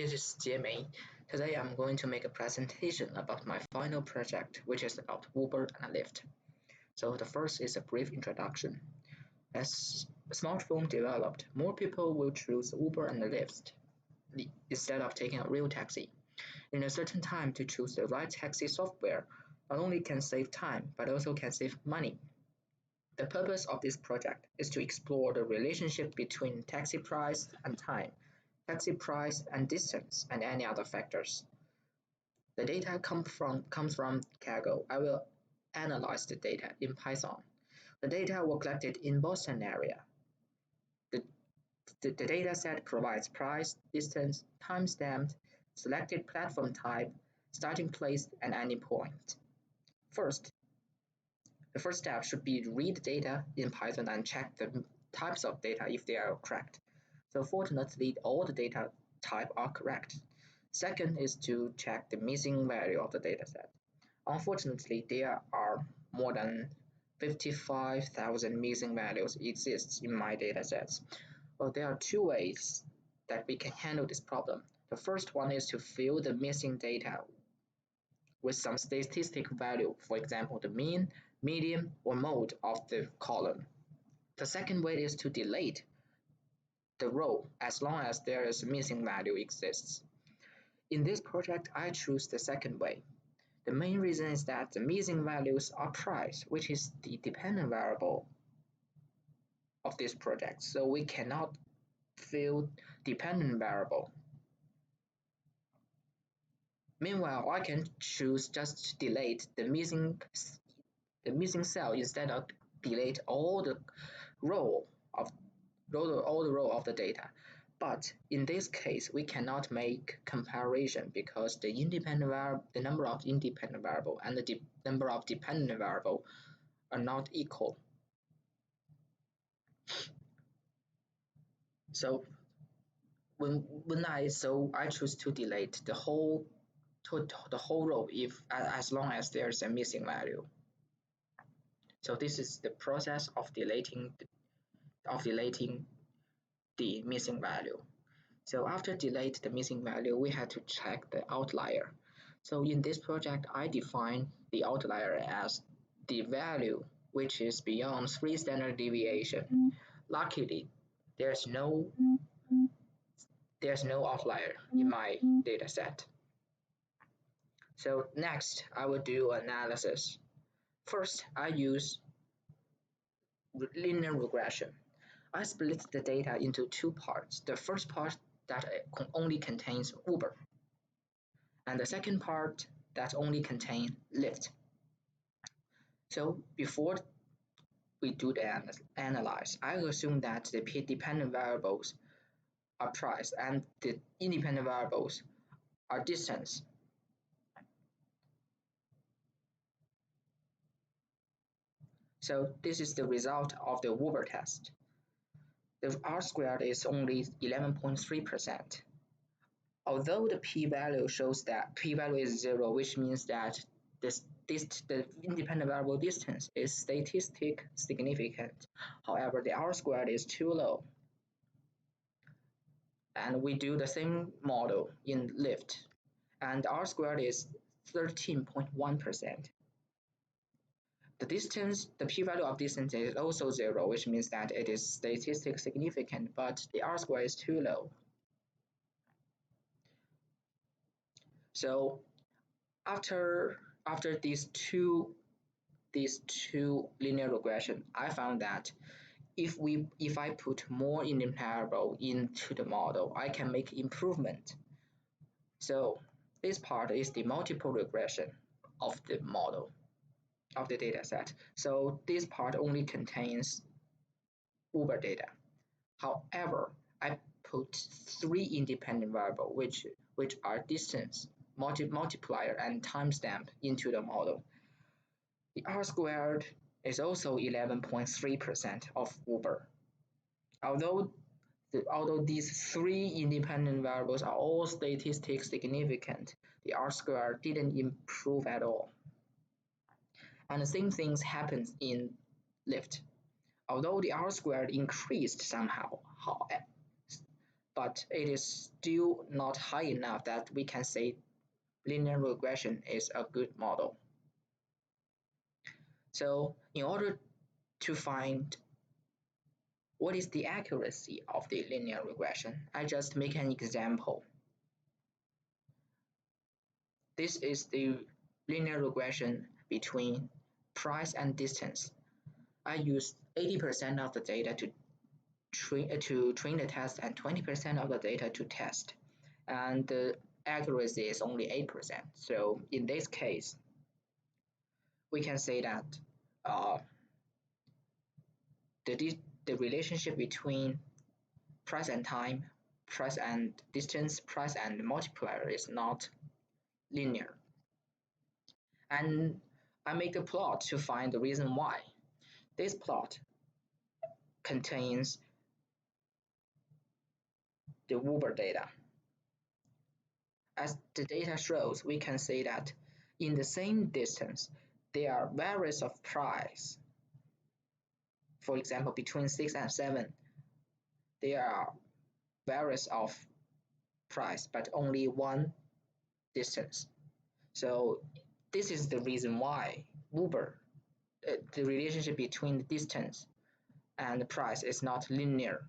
This is Jimmy. Today I'm going to make a presentation about my final project, which is about Uber and Lyft. So the first is a brief introduction. As smartphone developed, more people will choose Uber and Lyft instead of taking a real taxi. In a certain time to choose the right taxi software not only can save time but also can save money. The purpose of this project is to explore the relationship between taxi price and time, taxi price and distance, and any other factors. The data comes from Kaggle. I will analyze the data in Python. The data were collected in Boston area. The, the data set provides price, distance, timestamp, selected platform type, starting place, and ending point. First, the first step should be to read the data in Python and check the types of data if they are correct. So fortunately, all the data type are correct. Second is to check the missing value of the dataset. Unfortunately, there are more than 55,000 missing values exists in my datasets. Well, there are two ways that we can handle this problem. The first one is to fill the missing data with some statistic value, for example, the mean, median, or mode of the column. The second way is to delete the row as long as there is a missing value exists. In this project, I choose the second way. The main reason is that the missing values are price, which is the dependent variable of this project. So we cannot fill dependent variable. Meanwhile, I can choose just to delete the missing cell instead of delete all the row of the data. But in this case, we cannot make comparison because the number of independent variable and the number of dependent variable are not equal. So I choose to delete the whole row if as long as there's a missing value. So this is the process of deleting the missing value. So after delete the missing value, we have to check the outlier. So in this project, I define the outlier as the value which is beyond 3 standard deviation. Luckily, there's no outlier in my data set. So next, I will do analysis. First, I use linear regression. I split the data into two parts. The first part that only contains Uber, and the second part that only contains Lyft. So before we do the analyze, I assume that the dependent variables are price and the independent variables are distance. So this is the result of the Uber test. The R-squared is only 11.3%. Although the p-value shows that p-value is 0, which means that the independent variable distance is statistically significant. However, the R-squared is too low. And we do the same model in Lyft, and R-squared is 13.1%. The p-value of distance is also 0, which means that it is statistically significant, but the R-squared is too low. So after these two linear regression, I found that if I put more independent variable into the model, I can make improvement. So this part is the multiple regression of the model of the data set. So this part only contains Uber data. However, I put 3 independent variables which are distance, multiplier, and timestamp into the model. The R-squared is also 11.3% of Uber. Although these 3 independent variables are all statistically significant, the R-squared didn't improve at all. And the same things happens in Lyft. Although the R-squared increased somehow, but it is still not high enough that we can say linear regression is a good model. So in order to find what is the accuracy of the linear regression, I just make an example. This is the linear regression between price and distance. I use 80% of the data to train the test and 20% of the data to test. And the accuracy is only 8%. So in this case, we can say that uh, the relationship between price and time, price and distance, price and multiplier is not linear. And I make a plot to find the reason why. This plot contains the Uber data. As the data shows, we can say that in the same distance, there are varies of price. For example, between 6 and 7, there are varies of price, but only one distance. So this is the reason why Uber, the relationship between the distance and the price is not linear.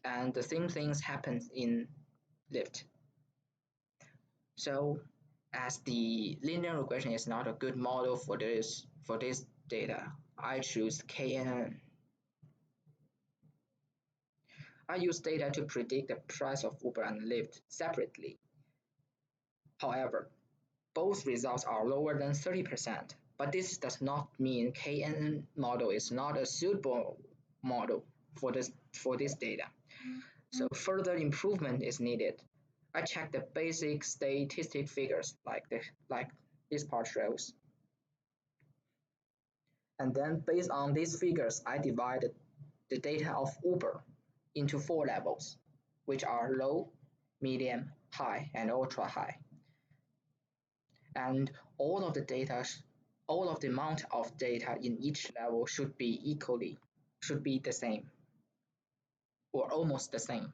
And the same things happen in Lyft. So as the linear regression is not a good model for this data, I choose KNN. I use data to predict the price of Uber and Lyft separately. However, both results are lower than 30%, but this does not mean KNN model is not a suitable model for this data. So further improvement is needed. I check the basic statistic figures like this part shows. And then based on these figures, I divided the data of Uber into 4 levels, which are low, medium, high, and ultra high. And all of the amount of data in each level should be the same, or almost the same.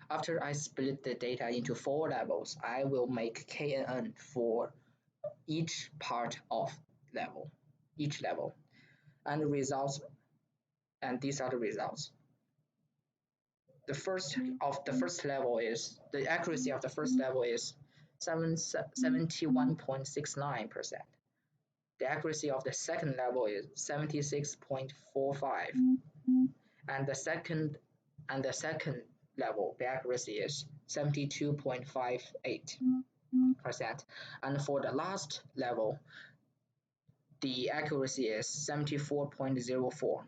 After I split the data into 4 levels, I will make KNN for each part of each level. And the results, and these are the results. The accuracy of the first level is 71.69%. The accuracy of the second level is 76.45, and the second level the accuracy is 72.58%, and for the last level the accuracy is 74.04,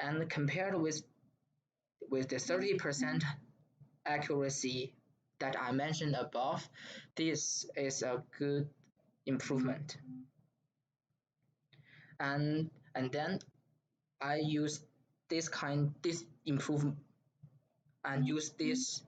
and compared with the 30% accuracy that I mentioned above, this is a good improvement. And then I use this improvement and use this